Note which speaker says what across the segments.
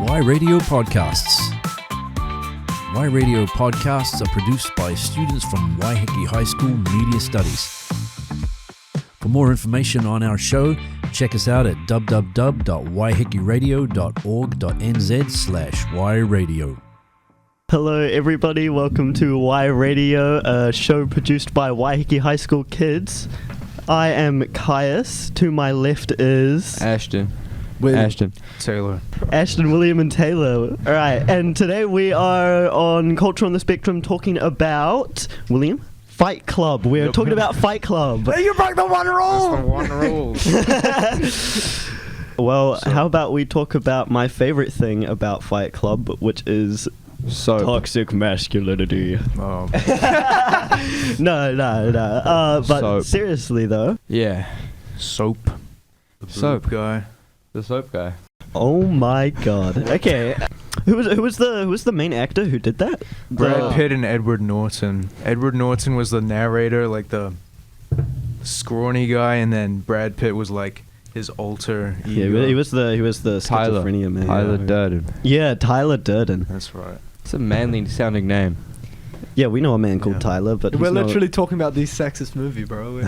Speaker 1: Y Radio Podcasts. Y Radio Podcasts are produced by students from Waiheke High School Media Studies. For more information on our show, check us out at www.waihekeradio.org.nz/yradio.
Speaker 2: Hello everybody, welcome to Y Radio, a show produced by Waiheke High School kids. I am Caius, to my left is...
Speaker 3: Ashton,
Speaker 1: Taylor.
Speaker 2: Ashton, William and Taylor. Alright, and today we are on Culture on the Spectrum talking about... William? Fight Club. We're talking about Fight Club.
Speaker 4: Hey, you broke the one rule!
Speaker 3: That's the one rule.
Speaker 2: Well, how about we talk about my favorite thing about Fight Club, which is...
Speaker 3: Soap.
Speaker 2: Toxic masculinity.
Speaker 1: Oh.
Speaker 2: No. But
Speaker 3: Soap.
Speaker 2: seriously though.
Speaker 3: Yeah.
Speaker 1: Soap. The
Speaker 3: Soap
Speaker 1: guy.
Speaker 3: The soap guy.
Speaker 2: Oh my god. Okay. Who was the main actor who did that?
Speaker 1: Brad Pitt and Edward Norton. Edward Norton was the narrator, like the scrawny guy, and then Brad Pitt was like his alter ego.
Speaker 2: Yeah, he was the schizophrenia man.
Speaker 3: Tyler Durden.
Speaker 2: Yeah, Tyler Durden.
Speaker 1: That's right.
Speaker 3: It's a manly sounding name.
Speaker 2: Yeah, we know a man called Tyler, but
Speaker 4: We're
Speaker 2: he's not-
Speaker 4: literally talking about the sexist movie, bro.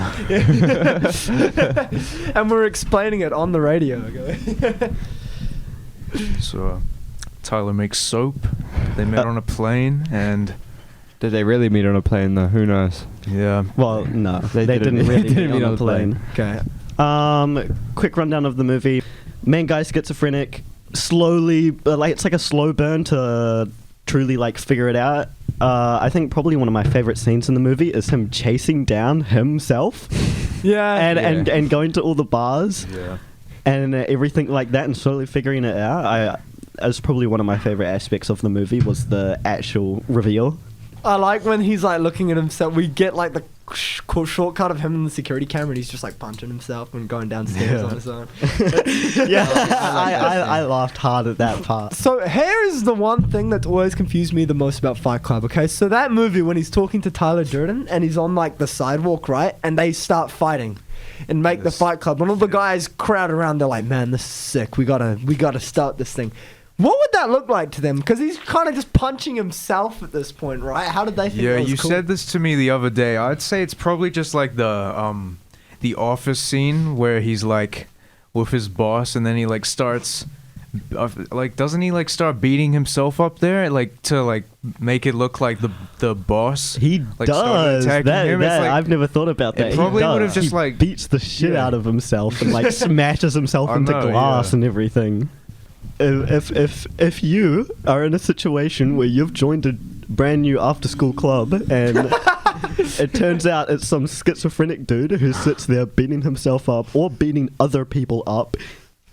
Speaker 4: And we're explaining it on the radio. Okay?
Speaker 1: So, Tyler makes soap. They met on a plane, and
Speaker 3: Did they really meet on a plane though? Who knows?
Speaker 1: yeah.
Speaker 2: Well, no,
Speaker 3: They
Speaker 2: they
Speaker 3: didn't-
Speaker 2: didn't
Speaker 3: they
Speaker 2: really
Speaker 3: didn't
Speaker 2: meet on a plane.
Speaker 4: Okay.
Speaker 2: Quick rundown of the movie. Main guy schizophrenic, slowly, it's like a slow burn to truly like figure it out. I think probably one of my favorite scenes in the movie is him chasing down himself
Speaker 4: Yeah.
Speaker 2: and going to all the bars
Speaker 1: Yeah.
Speaker 2: and everything like that and slowly figuring it out. That's probably one of my favorite aspects of the movie was the actual reveal.
Speaker 4: I like when he's like looking at himself. We get like the shortcut of him in the security camera, and he's just like punching himself and going downstairs on his own.
Speaker 2: Yeah, I laughed hard at that part.
Speaker 4: So here is the one thing that's always confused me the most about Fight Club. Okay, so that movie when he's talking to Tyler Durden and he's on like the sidewalk, right, and they start fighting and make the Fight Club, and all the guys crowd around. They're like, "Man, this is sick. We gotta start this thing." What would that look like to them? Because he's kind of just punching himself at this point, right? How did they think
Speaker 1: Yeah,
Speaker 4: that was
Speaker 1: you
Speaker 4: cool?
Speaker 1: said this to me the other day. I'd say it's probably just like the office scene where he's like with his boss, and then he like starts like doesn't he like start beating himself up there like to like make it look like the boss?
Speaker 2: He
Speaker 1: like, started
Speaker 2: does.
Speaker 1: attacking him. It's like-
Speaker 2: I've never thought about that.
Speaker 1: It probably
Speaker 2: He does.
Speaker 1: would have just
Speaker 2: He
Speaker 1: like
Speaker 2: beats the shit
Speaker 1: Yeah.
Speaker 2: out of himself and like smashes himself
Speaker 1: I
Speaker 2: into
Speaker 1: know,
Speaker 2: glass
Speaker 1: yeah.
Speaker 2: and everything. If you are in a situation where you've joined a brand new after school club and it turns out it's some schizophrenic dude who sits there beating himself up or beating other people up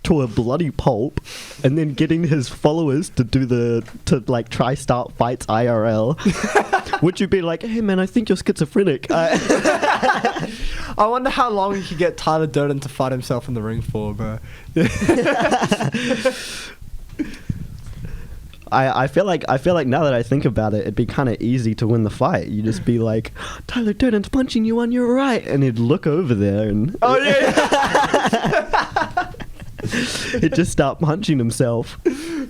Speaker 2: to a bloody pulp and then getting his followers to like try start fights IRL, would you be like, hey man, I think you're schizophrenic?
Speaker 4: I wonder how long you could get Tyler Durden to fight himself in the ring for, bro.
Speaker 2: I feel like now that I think about it, it'd be kind of easy to win the fight. You just be like, Tyler Durden's punching you on your right, and he'd look over there and
Speaker 4: Oh yeah.
Speaker 2: he'd just start punching himself.
Speaker 3: There's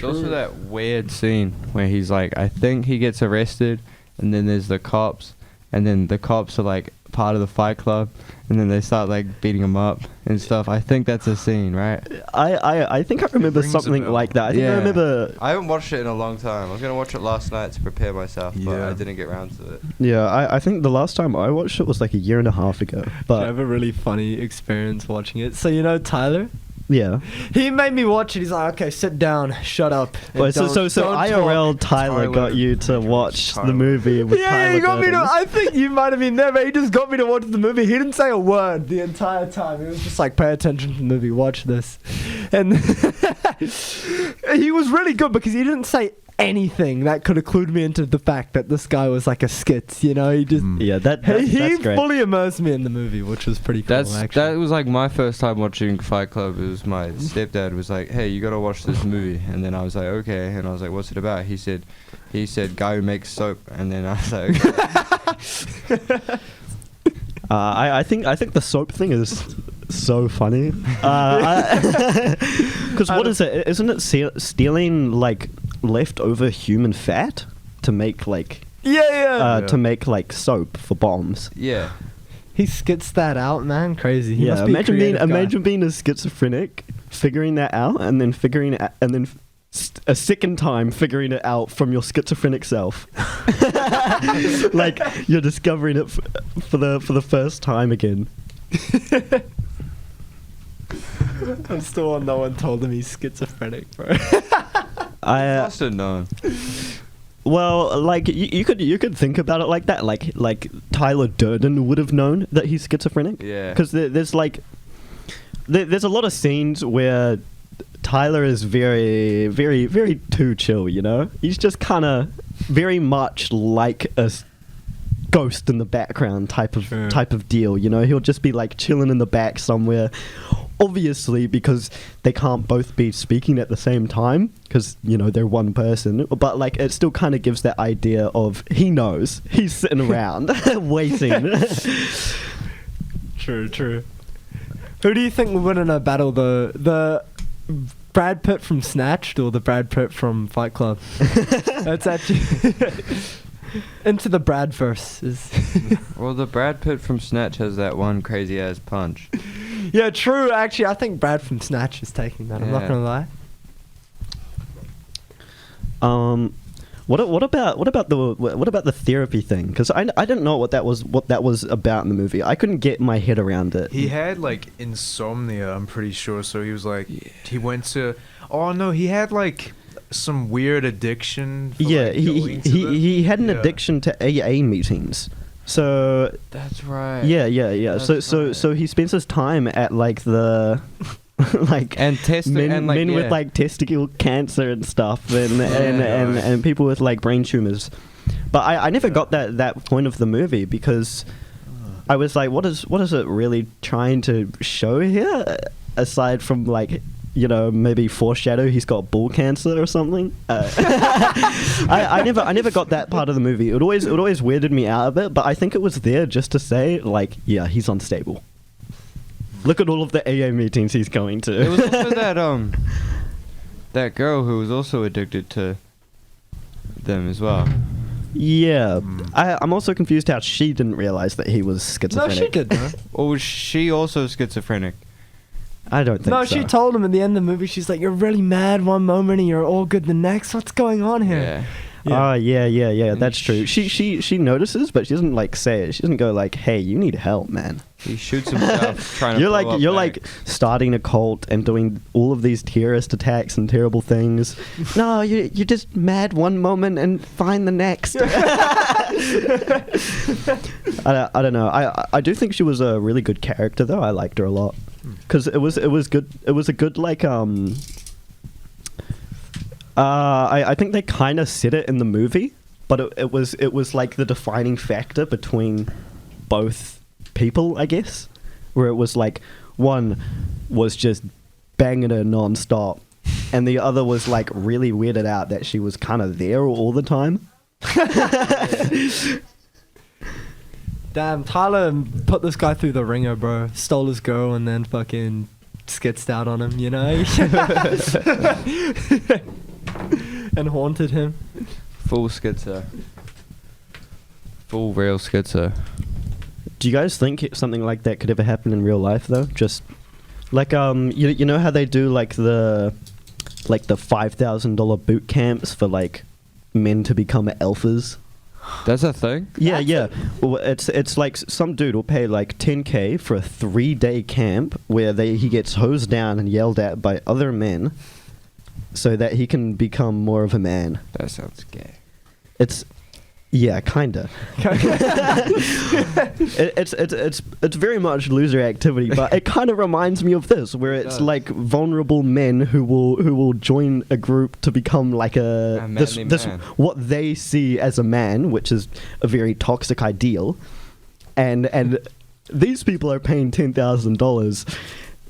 Speaker 3: also that weird scene where he's like, I think he gets arrested, and then there's the cops, and then the cops are like part of the Fight Club, and then they start like beating him up and stuff. I think that's a scene, right?
Speaker 2: I think I remember
Speaker 1: rings a
Speaker 2: something
Speaker 1: bell.
Speaker 2: like that. I think I
Speaker 3: Yeah.
Speaker 2: remember.
Speaker 5: I haven't watched it in a long time. I was going to watch it last night to prepare myself, but
Speaker 1: Yeah.
Speaker 5: I didn't get around to it.
Speaker 2: Yeah, I think the last time I watched it was like a year and a half ago.
Speaker 4: I
Speaker 2: But
Speaker 4: have a really funny experience watching it. So you know Tyler?
Speaker 2: yeah.
Speaker 4: He made me watch it. He's like, okay, sit down, shut up. and
Speaker 2: Wait, so
Speaker 4: don't
Speaker 2: IRL
Speaker 4: talk."
Speaker 2: Tyler got
Speaker 1: Tyler.
Speaker 2: you to watch
Speaker 1: Tyler.
Speaker 2: the movie with
Speaker 4: Yeah,
Speaker 2: Tyler
Speaker 4: he got me to.
Speaker 2: Durden.
Speaker 4: I think you might have been there, but he just got me to watch the movie. He didn't say a word the entire time. He was just like, pay attention to the movie, watch this. And he was really good because he didn't say anything that could have clued me into the fact that this guy was like a skit, you know? He just.
Speaker 2: Yeah,
Speaker 4: He
Speaker 2: that's great.
Speaker 4: fully immersed me in the movie, which was pretty cool.
Speaker 3: That was like my first time watching Fight Club. It was my stepdad was like, hey, you gotta watch this movie, and then I was like, okay, and I was like, what's it about? He said guy who makes soap, and then I was like, okay.
Speaker 2: I think the soap thing is so funny. Because what is it? Isn't it stealing like leftover human fat to make like
Speaker 4: Yeah.
Speaker 2: to make like soap for bombs?
Speaker 5: Yeah.
Speaker 4: He skits that out, man. Crazy. He must be a
Speaker 2: imagine being
Speaker 4: creative guy.
Speaker 2: imagine being a schizophrenic, figuring that out, and then figuring it, and then a second time figuring it out from your schizophrenic self. Like you're discovering it for the first time again.
Speaker 4: I'm still on. No one told him he's schizophrenic, bro.
Speaker 2: I
Speaker 5: Must have known.
Speaker 2: well, like you could think about it like that. Like Tyler Durden would have known that he's schizophrenic.
Speaker 5: Yeah.
Speaker 2: Because there's like there's a lot of scenes where Tyler is very, very, very too chill, you know? He's just kind of very much like a ghost in the background type of deal, you know? He'll just be like chilling in the back somewhere, obviously because they can't both be speaking at the same time because, you know, they're one person. But like it still kind of gives that idea of he knows. He's sitting around waiting.
Speaker 4: True. Who do you think will win in a battle, the Brad Pitt from Snatched or the Brad Pitt from Fight Club? That's actually into the Bradverse is.
Speaker 5: Well, the Brad Pitt from Snatch has that one crazy ass punch.
Speaker 4: Yeah, true. Actually, I think Brad from Snatch is taking that. I'm not
Speaker 5: Yeah.
Speaker 4: gonna lie.
Speaker 2: What about the therapy thing? Because I didn't know what that was about in the movie. I couldn't get my head around it.
Speaker 1: He had like insomnia, I'm pretty sure. So he was like, he went to. Oh no, he had like some weird addiction. For,
Speaker 2: Yeah,
Speaker 1: like, going to
Speaker 2: he had an
Speaker 1: yeah.
Speaker 2: addiction to AA meetings. So
Speaker 5: That's right.
Speaker 2: yeah.
Speaker 5: That's
Speaker 2: So he spends his time at like the like
Speaker 5: And
Speaker 2: men with like testicle cancer and stuff, and people with like brain tumors. But I never got that point of the movie because I was like, what is it really trying to show here, aside from like, you know, maybe foreshadow he's got bull cancer or something. I never got that part of the movie. It always weirded me out a bit, but I think it was there just to say like, yeah, he's unstable. Look at all of the AA meetings he's going to.
Speaker 5: There was also that girl who was also addicted to them as well.
Speaker 2: Yeah, I'm also confused how she didn't realize that he was
Speaker 4: No,
Speaker 2: schizophrenic.
Speaker 4: she did. No,
Speaker 5: Or was she also schizophrenic?
Speaker 2: I don't think so.
Speaker 4: she told him at the end of the movie. She's like, "You're really mad one moment and you're all good the next. What's going on here?"
Speaker 2: Oh, yeah,
Speaker 5: And
Speaker 2: that's true. She notices, but she doesn't like say it. She doesn't go like, "Hey, you need help, man."
Speaker 5: He shoots himself trying to
Speaker 2: You're
Speaker 5: blow
Speaker 2: like
Speaker 5: up
Speaker 2: you're
Speaker 5: banks.
Speaker 2: like starting a cult and doing all of these terrorist attacks and terrible things. No, you're just mad one moment and fine the next. I don't know. I do think she was a really good character though. I liked her a lot because it was good. It was a good like I think they kind of said it in the movie, but it was like the defining factor between both people, I guess, where it was like one was just banging her non-stop and the other was like really weirded out that she was kind of there all the time.
Speaker 4: Damn, Tyler put this guy through the ringer, bro. Stole his girl and then fucking skitzed out on him, you know? And haunted him.
Speaker 5: Full schizo. Full real schizo.
Speaker 2: Do you guys think something like that could ever happen in real life though? Just like you know how they do like the $5,000 boot camps for like men to become alphas?
Speaker 5: That's a thing?
Speaker 2: Yeah. Well, it's like some dude will pay like $10K for a 3-day camp where he gets hosed down and yelled at by other men so that he can become more of a man.
Speaker 5: That sounds gay.
Speaker 2: It's yeah, kinda. It's very much loser activity, but it kind of reminds me of this, where it's like vulnerable men who will join a group to become like this
Speaker 5: man.
Speaker 2: what they see as a man, which is a very toxic ideal, and these people are paying $10,000.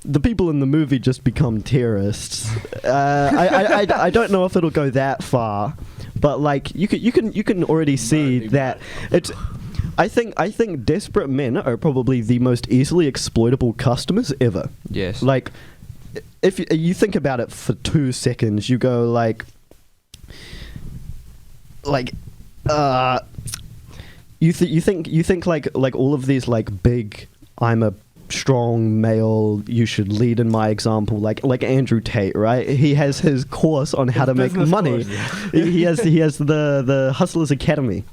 Speaker 2: The people in the movie just become terrorists. I don't know if it'll go that far, but like you can already see that it's. I think desperate men are probably the most easily exploitable customers ever.
Speaker 5: Yes.
Speaker 2: Like if you think about it for 2 seconds, you go you think like all of these like big, I'm a strong male, you should lead in my example, like Andrew Tate, right? He has his course on how to make money. he has the Hustlers Academy,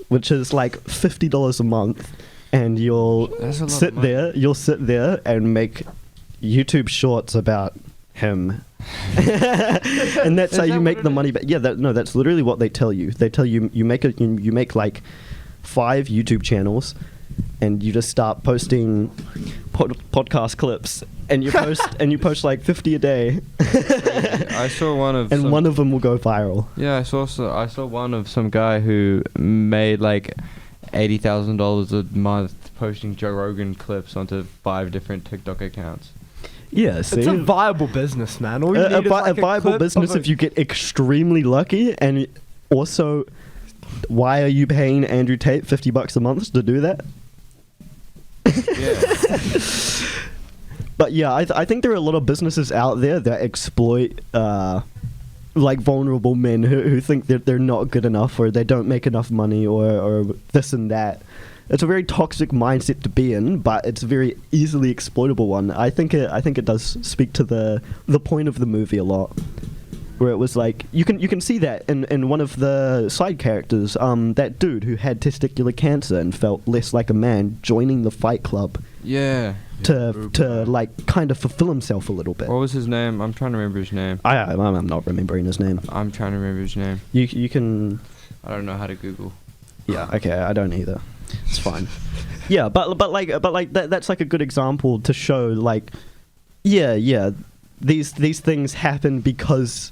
Speaker 2: which is like $50 a month, and you'll sit there and make YouTube shorts about him. And that's how you make the money. But yeah, that's literally what they tell you. They tell you you make like 5 YouTube channels, and you just start posting podcast clips, and you post like 50 a day.
Speaker 3: I saw one of
Speaker 2: one of them will go viral.
Speaker 3: Yeah, I saw one of some guy who made like $80,000 a month posting Joe Rogan clips onto 5 different TikTok accounts.
Speaker 2: Yeah, see?
Speaker 4: It's a viable business, man. All you
Speaker 2: A
Speaker 4: need is like
Speaker 2: viable business if you get extremely lucky. And also, why are you paying Andrew Tate $50 a month to do that?
Speaker 3: Yeah.
Speaker 2: But yeah, I think there are a lot of businesses out there that exploit like vulnerable men who think that they're not good enough, or they don't make enough money, or this and that. It's a very toxic mindset to be in, but it's a very easily exploitable one. I think it does speak to the point of the movie a lot, where it was like you can see that in one of the side characters, that dude who had testicular cancer and felt less like a man, joining the Fight Club.
Speaker 3: Yeah.
Speaker 2: To like kind of fulfill himself a little bit.
Speaker 3: What was his name? I'm trying to remember his name.
Speaker 2: I'm not remembering his name.
Speaker 3: I'm trying to remember his name.
Speaker 2: You can.
Speaker 3: I don't know how to Google.
Speaker 2: Yeah. Okay. I don't either. It's fine. Yeah, but that's like a good example to show like, yeah, these things happen because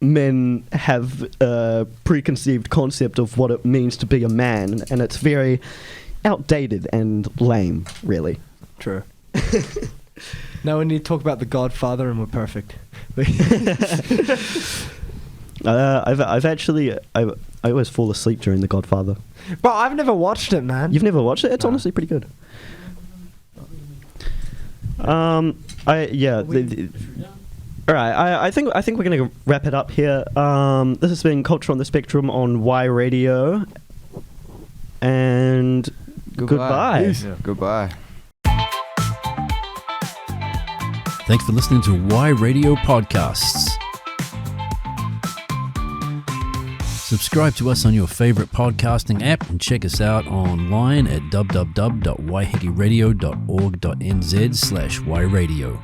Speaker 2: men have a preconceived concept of what it means to be a man, and it's very outdated and lame, really.
Speaker 4: True. Now we need to talk about The Godfather, and we're perfect.
Speaker 2: I always fall asleep during The Godfather.
Speaker 4: But I've never watched it, man.
Speaker 2: You've never watched it? It's honestly pretty good. All right, I think we're gonna wrap it up here. This has been Culture on the Spectrum on Y Radio, and goodbye.
Speaker 3: Yeah. Goodbye.
Speaker 6: Thanks for listening to Y Radio Podcasts. Subscribe to us on your favorite podcasting app and check us out online at www.waihekeradio.org.nz/yradio.